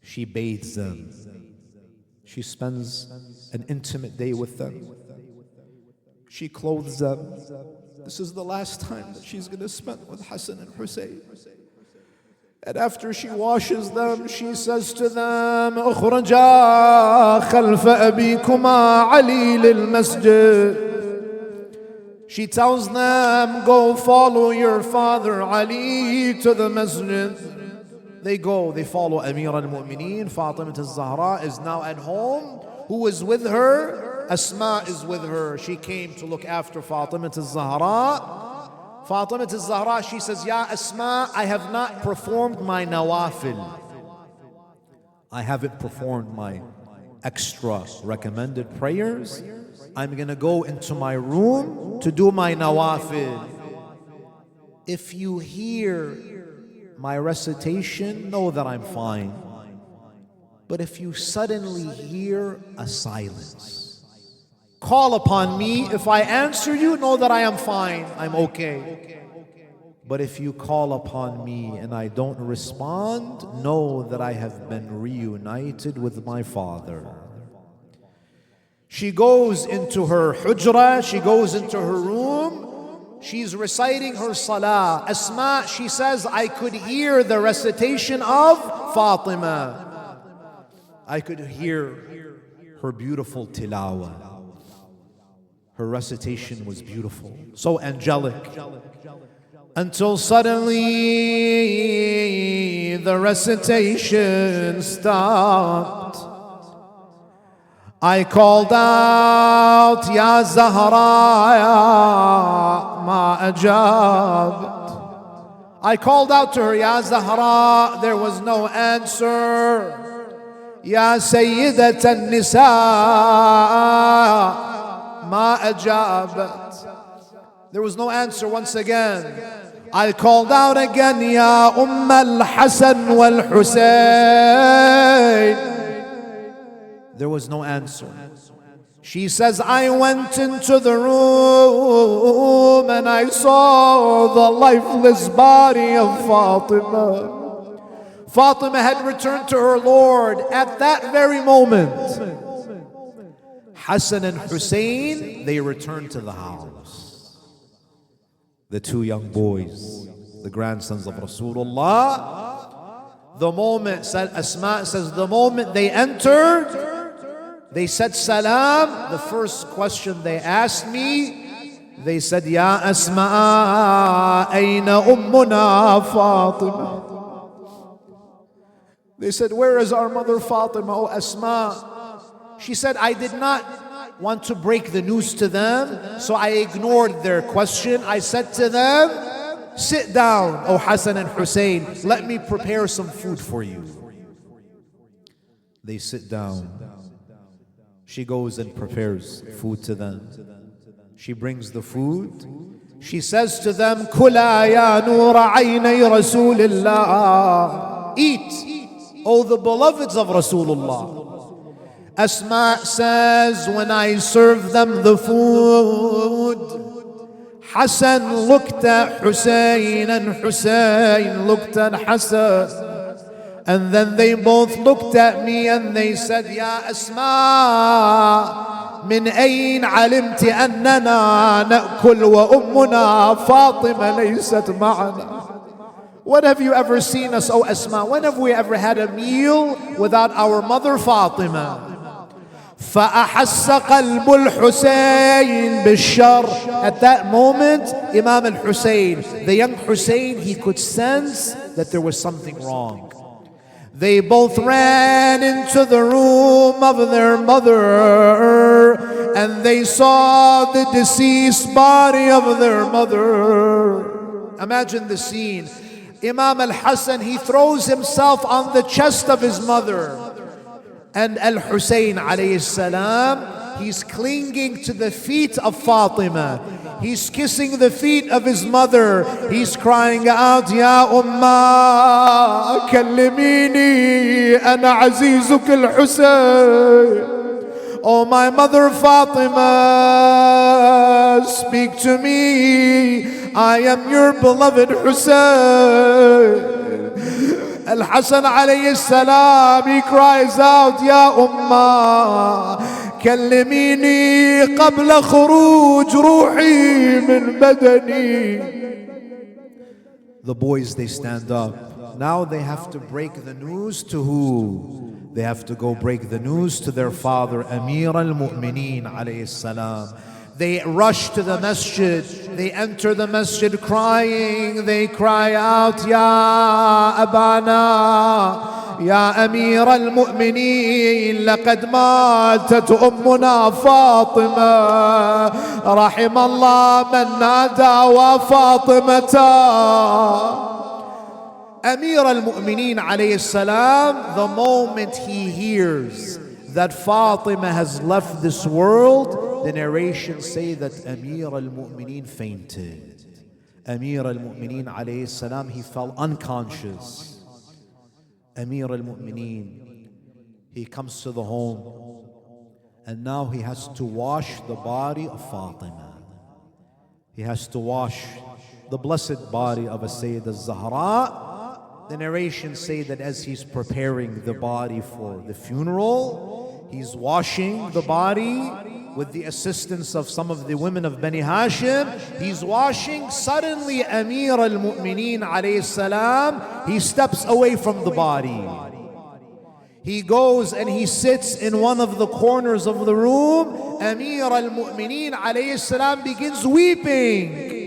She bathes them. She spends an intimate day with them. She clothes them. This is the last time that she's going to spend with Hassan and Hussein. And after she washes them, she says to them, اخرجا خلف أبيكما علي للمسجد. She tells them, go follow your father Ali to the masjid. They go, they follow Amir al-Mu'mineen. Fatimiyyah al-Zahra is now at home. Who is with her? Asma is with her. She came to look after Fatimiyyah al-Zahra. Fatimiyyah al-Zahra, she says, Ya Asma, I have not performed my nawafil. I haven't performed my extra recommended prayers. I'm going to go into my room to do my nawafil. If you hear my recitation, know that I'm fine. But if you suddenly hear a silence, call upon me. If I answer you, know that I am fine, I'm okay. But if you call upon me and I don't respond, know that I have been reunited with my father. She goes into her hujra, she goes into her room, she's reciting her salah. Asma, she says, I could hear the recitation of Fatima. I could hear her beautiful tilawah. Her recitation was beautiful, so angelic. Until suddenly the recitation stopped. I called out, Ya Zahra, ya ma ajabt. I called out to her, Ya Zahra, there was no answer. Ya Sayyidat al-Nisa, ma ajabt. There was no answer once again. I called out again, Ya al-Hasan wal-Husayn. There was no answer. She says, I went into the room and I saw the lifeless body of Fatima. Fatima had returned to her Lord at that very moment. Hassan and Hussein, they returned to the house. The two young boys, the grandsons of Rasulullah. The moment, Asma says, the moment they entered, they said salam. The first question they asked me, they said, Ya Asma, ayna ummuna Fatima. They said, where is our mother Fatima, O Asma? She said, I did not want to break the news to them, so I ignored their question. I said to them, sit down, O Hassan and Hussein, let me prepare some food for you. They sit down. She goes and prepares food to them. She brings the food. She says to them, Kula ya nura aynay Rasulillah. Eat, O the beloveds of Rasulullah. Asma says, when I served them the food, Hassan looked at Hussein and Hussein looked at Hassan. And then they both looked at me and they said, Ya Asma, من أين علمت أننا نأكل وأمنا فاطمة ليست معنا? When have you ever seen us, O Asma? When have we ever had a meal without our mother Fatima? فأحس قلب الحسين بالشر. At that moment, Imam al-Hussein, the young Hussein, he could sense that there was something wrong. They both ran into the room of their mother and they saw the deceased body of their mother. Imagine the scene. Imam al-Hassan, he throws himself on the chest of his mother. And al-Hussein alayhi salam, he's clinging to the feet of Fatima. He's kissing the feet of his mother. He's crying out, Ya Ummah, kallimini, ana azizuk al-Hussein. Oh my mother Fatima, speak to me. I am your beloved Hussein. Al-Hasan alayhi salam, he cries out, Ya Ummah, كلميني قبل خروج روحي من بدني. The boys, they stand up. Now they have to break the news to who? They have to go break the news to their father, Amir al-Mu'mineen alayhi salam. They rush to the masjid. They enter the masjid crying. They cry out, Ya Abana, يا أمير المؤمنين لقد ماتت أمنا فاطمة رحم الله من نادى وفاطمة. Amir al-Mu'mineen alayhi salam, the moment he hears that Fatima has left this world, the narrations say that Amir al-Mu'mineen fainted. Amir al-Mu'mineen alayhi salam, he fell unconscious. Amir al-Mu'mineen, he comes to the home and now he has to wash the body of Fatima. He has to wash the blessed body of a Sayyid al-Zahra. The narrations say that as he's preparing the body for the funeral, he's washing the body with the assistance of some of the women of Bani Hashim. He's washing. Suddenly Amir al-Mu'mineen alayhi salam, he steps away from the body. He goes and he sits in one of the corners of the room. Amir al-Mu'mineen alayhi salam begins weeping.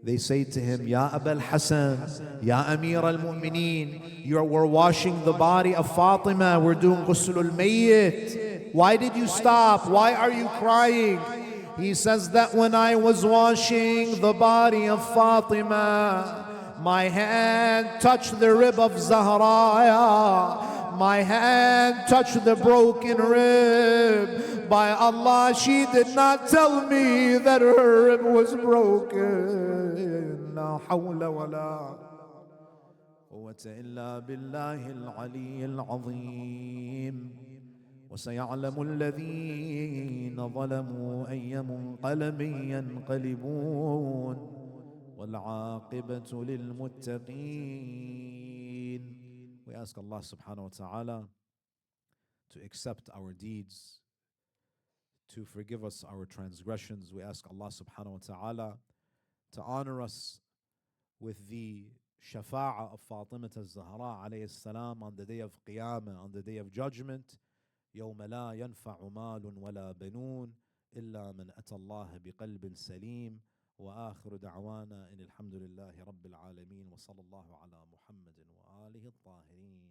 They say to him, Ya Abul Hassan, Ya Amir al-Mu'mineen, we're washing the body of Fatima, we're doing ghusl al-mayyit. Why did you stop? Why are you crying? He says that when I was washing the body of Fatima, my hand touched the rib of Zahraya. My hand touched the broken rib. By Allah, she did not tell me that her rib was broken. La hawla wa la quwwata illa billahi al-ali al-azim. وسيعلم الذين ظلموا أي منقلب ينقلبون والعاقبة للمتقين. We ask Allah subhanahu wa ta'ala to accept our deeds, to forgive us our transgressions. We ask Allah subhanahu wa ta'ala to honor us with the shafa'ah of Fatimah al-Zahra alayhi salam on the day of Qiyamah, on the day of judgment. يوم لا ينفع مال ولا بنون إلا من أتى الله بقلب سليم. وآخر دعوانا إن الحمد لله رب العالمين وصلى الله على محمد وآله الطاهرين.